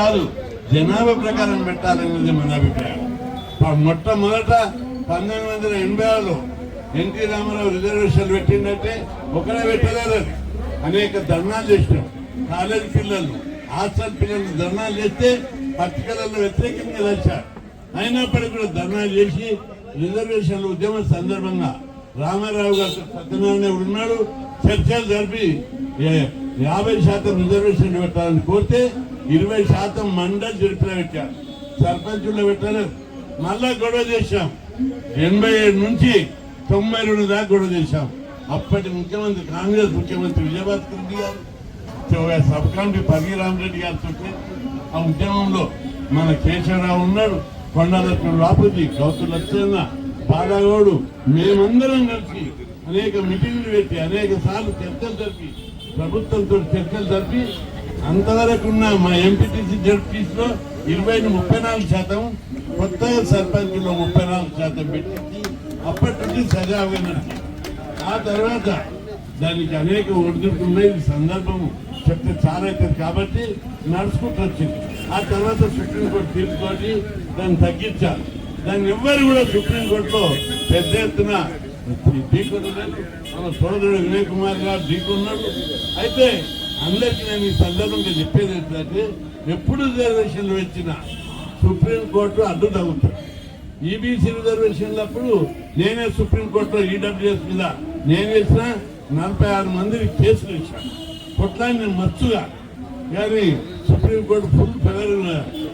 కాదు, జనాభా ప్రకారం పెట్టాలనేది మన అభిప్రాయం. మొట్టమొదట 1986లో ఎన్టీ రామారావు రిజర్వేషన్లు పెట్టిందంటే ఒకరే పెట్టలేదు. అనేక ధర్నాలు చేసినాం. కాలేజీ పిల్లలు, హాస్టల్ పిల్లలు ధర్నాలు చేస్తే పత్రికలలో వ్యతిరేకంగా వచ్చారు. అయినప్పటికీ కూడా ధర్నాలు చేసి రిజర్వేషన్ల ఉద్యమం సందర్భంగా రామారావు గారు సత్యనారాయణ ఉన్నాడు, చర్చలు జరిపి 50% రిజర్వేషన్లు పెట్టాలని కోరితే 20% మండలి జరిపిన పెట్టారు. సర్పంచుల్లో పెట్టలేదు. మళ్ళా గొడవ చేశాం. 87 నుంచి 92 దాకా గొడవ చేశాం. అప్పటి ముఖ్యమంత్రి, కాంగ్రెస్ ముఖ్యమంత్రి విజయభాస్కర్ రెడ్డి గారు, సబ్ కమిటీ పరగిరామరెడ్డి గారు చుట్టూ ఆ ఉద్యమంలో మన కేశవరావు ఉన్నాడు, కొండలక్ష్మి బాపూజీ, గౌతు లక్ష్మణ, బాలగౌడు, మేమందరం కలిసి అనేక మీటింగ్లు పెట్టి అనేక సార్లు చర్చలు జరిపి ప్రభుత్వంతో చర్చలు జరిపి అంతవరకు ఉన్న మా ఎంపీటీసీ జడ్పీసీలో 20ని 34%, కొత్తగా సర్పంచ్లో 34% పెట్టించి అప్పటి నుంచి సజావుగా నడిచింది. ఆ తర్వాత దానికి అనేక ఒడిదుడుకున్నాయి. సందర్భము చెప్తే చాలా అవుతుంది కాబట్టి నడుచుకుంటూ వచ్చింది. ఆ తర్వాత సుప్రీంకోర్టు తీర్చుకొని దాన్ని తగ్గించారు. దాన్ని ఎవ్వరు కూడా సుప్రీంకోర్టులో పెద్ద ఎత్తున ఢీకొనలేదు. మన సోదరుడు వినయ్ కుమార్ గారు ఢీకొన్నాడు. అయితే అందరికీ నేను ఈ సందర్భంగా చెప్పేది ఏంటంటే, ఎప్పుడు రిజర్వేషన్లు వచ్చినా సుప్రీంకోర్టు అడ్డు తగ్గుతుంది. ఈబీసీ రిజర్వేషన్లప్పుడు నేనే సుప్రీంకోర్టులో ఈడబ్ల్యూఎస్ మీద నేను వేసిన 46 మందిని కేసులు ఇచ్చాను. కొట్లాన్ని నేను మచ్చుగా, కానీ సుప్రీంకోర్టు ఫుల్ ఫెవర్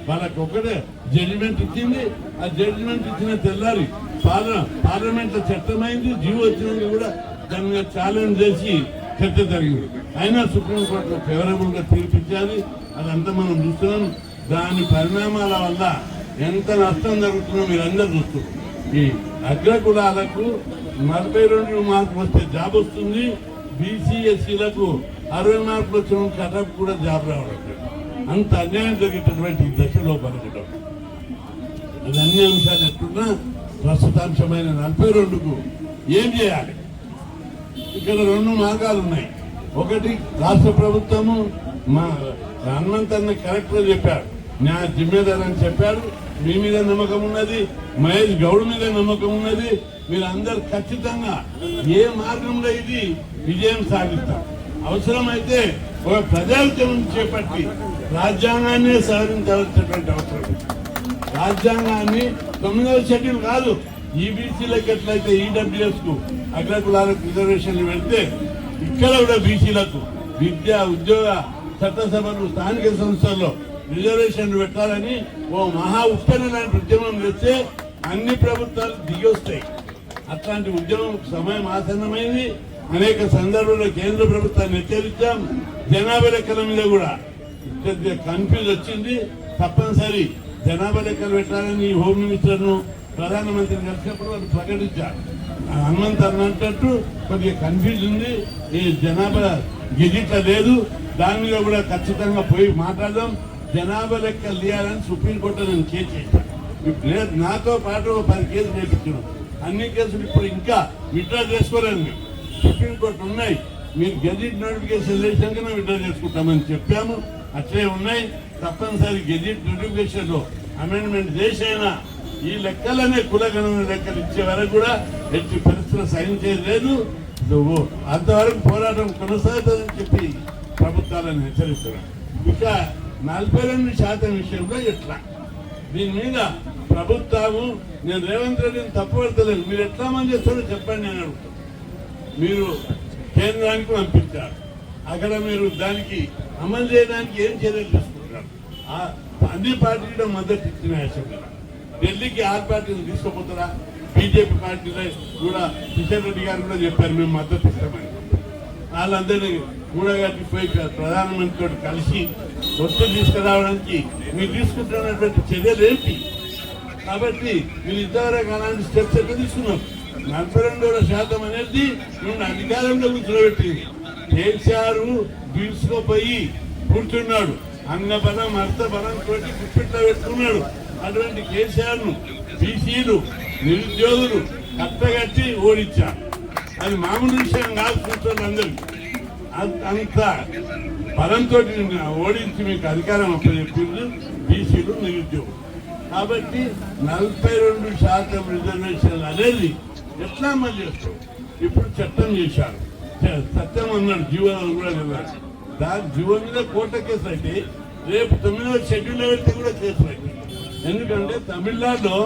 వాళ్ళకి ఒకటే జడ్జిమెంట్ ఇచ్చింది. ఆ జడ్జిమెంట్ ఇచ్చిన తెల్లారి పార్లమెంట్ లో చట్టమైంది. జీవో వచ్చినందుకు కూడా దాని మీద ఛాలెంజ్ చేసి చర్చ జరిగింది. అయినా సుప్రీంకోర్టులో ఫేవరబుల్ గా తీర్పిచ్చాలి. అదంతా మనం చూస్తున్నాం. దాని పరిణామాల వల్ల ఎంత నష్టం జరుగుతుందో మీరందరూ చూస్తున్నారు. ఈ అగ్రకులాలకు 42 మార్కులు వస్తే జాబ్ వస్తుంది. బీసీ ఎస్సీలకు 60 మార్కులు వచ్చిన కటప్ కూడా జాబ్ రావడం. అంత అన్యాయం జరిగేటటువంటి దశలో పరగడం. అది అన్ని అంశాలు ఎట్లున్నా ప్రస్తుతాంశమైన 42కు ఏం చేయాలి? ఇక్కడ 2 మార్గాలు ఉన్నాయి. ఒకటి, రాష్ట్ర ప్రభుత్వము మా హనుమంతన్న కలెక్టర్ చెప్పాడు, న్యాయ జిమ్మేదారు అని చెప్పాడు. మీ మీద నమ్మకం ఉన్నది, మహేష్ గౌడ్ మీద నమ్మకం ఉన్నది. మీరందరూ ఖచ్చితంగా ఏ మార్గంలో ఇది విజయం సాధిస్తారు. అవసరమైతే ఒక ప్రజాఉద్యమం చేపట్టి రాజ్యాంగాన్ని సవరించవలసినటువంటి అవసరం. రాజ్యాంగాన్ని 9వ షెడ్యూల్ కాదు, ఈబీసీలకు ఎట్లయితే ఈడబ్ల్యూఎస్ కు అగ్రకులాలకు రిజర్వేషన్లు పెడితే ఇక్కడ కూడా బీసీలకు విద్య, ఉద్యోగ, చట్టసభలు, స్థానిక సంస్థల్లో రిజర్వేషన్లు పెట్టాలని ఓ మహా ఉప్పెన లాంటి ఉద్యమం చేస్తే అన్ని ప్రభుత్వాలు దిగి వస్తాయి. అట్లాంటి ఉద్యమం సమయం ఆసన్నమైంది. అనేక సందర్భంలో కేంద్ర ప్రభుత్వాన్ని హెచ్చరించాం. జనాభా లెక్కల మీద కూడా కన్ఫ్యూజ్ వచ్చింది. తప్పనిసరి జనాభా లెక్కలు పెట్టాలని హోమ్ మినిస్టర్ను, ప్రధానమంత్రిని కలిసినప్పుడు వాళ్ళు ప్రకటించారు. హనుమంత్ అన్నట్టు కొద్దిగా కన్ఫ్యూజ్ ఉంది. ఈ జనాభా గెజిట్ల లేదు. దాని మీద కూడా ఖచ్చితంగా పోయి మాట్లాడదాం. జనాభా లెక్కలు తీయాలని సుప్రీంకోర్టు నేను కేసు చేశాను. లేదు, నాతో పాటు 10 కేసులు నేర్పించాను. అన్ని కేసులు ఇప్పుడు ఇంకా విత్డ్రా చేసుకోలేదు. మేము సుప్రీంకోర్టు ఉన్నాయి. మీరు గెజిట్ నోటిఫికేషన్ చేసినాకనే విత్డ్రా చేసుకుంటామని చెప్పాము. అట్లే ఉన్నాయి. తప్పనిసరి గెజిట్ నోటిఫికేషన్ లో అమెండ్మెంట్ చేసైనా ఈ లెక్కలనే కులగణన లెక్కలు ఇచ్చే వరకు కూడా ఎట్టి పరిస్థితులు సహించేది లేదు. అంతవరకు పోరాటం కొనసాగుతుందని చెప్పి ప్రభుత్వాలను హెచ్చరిస్తున్నారు. ఇక 42% విషయంలో ఎట్లా, దీని మీద ప్రభుత్వము, నేను రేవంత్ రెడ్డిని తప్పుపడతలేదు. మీరు ఎట్లా అమలు చేస్తారో చెప్పండి అని అడుగుతాను. మీరు కేంద్రానికి పంపించారు, అక్కడ మీరు దానికి అమలు చేయడానికి ఏం చర్యలు తీసుకుంటారు? అన్ని పార్టీలు మద్దతు ఇచ్చిన అసెంబ్లీ, ఢిల్లీకి 6 పార్టీలు తీసుకుపోతారా? బీజేపీ పార్టీలో కూడా కిషన్ రెడ్డి గారు కూడా చెప్పారు మేము మద్దతు ఇస్తామని. వాళ్ళందరినీ కూడగట్టి పోయి ప్రధానమంత్రితో కలిసి ఒత్తిడి తీసుకురావడానికి మీరు తీసుకుంటున్నటువంటి చర్యలు ఏంటి? కాబట్టి మీరు ఇంతవరకు అలాంటి స్టెప్స్ ఎక్కడ తీసుకున్నాం? 42% అనేది నేను అధికారంలో కూర్చోబెట్టింది. కేసీఆర్ తీసుకుపోయి కూర్చున్నాడు. అన్నబలం, అర్థబలం తోటి గుప్పిట్లో పెట్టుకున్నాడు. అటువంటి కేసీఆర్ ను బీసీలు, నిరుద్యోగులు కట్టగట్టి ఓడించారు. అది మామూలు విషయం కాదు. కూర్చొని అందరూ అంత బలంతో ఓడించి మీకు అధికారం అప్పచెప్పింది బీసీలు నిరుద్యోగులు. కాబట్టి 42% రిజర్వేషన్లు అనేది ఎట్లా అమలు చేస్తాం? ఇప్పుడు చట్టం చేశారు, సత్యం అన్నాడు, జీవోలు కూడా వెళ్ళాలి. దాని జీవో మీద కోర్టు కేసు అయితే రేపు 9వ షెడ్యూల్ వెళ్తే కూడా కేసు అయితే. ఎందుకంటే తమిళనాడులో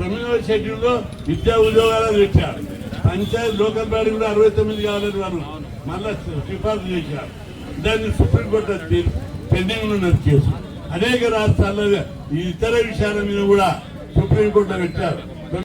9వ షెడ్యూల్లో విద్యా ఉద్యోగాలు పెట్టారు. పంచాయతీ లోకల్ బాడీ కూడా 69 కావాలని వాళ్ళు మళ్ళా సిఫార్సు చేశారు. దాన్ని సుప్రీంకోర్టు పెండింగ్ ఉన్నది కేసు. అనేక రాష్ట్రాల్లో ఈ ఇతర విషయాల మీద కూడా సుప్రీంకోర్టులో పెట్టారు.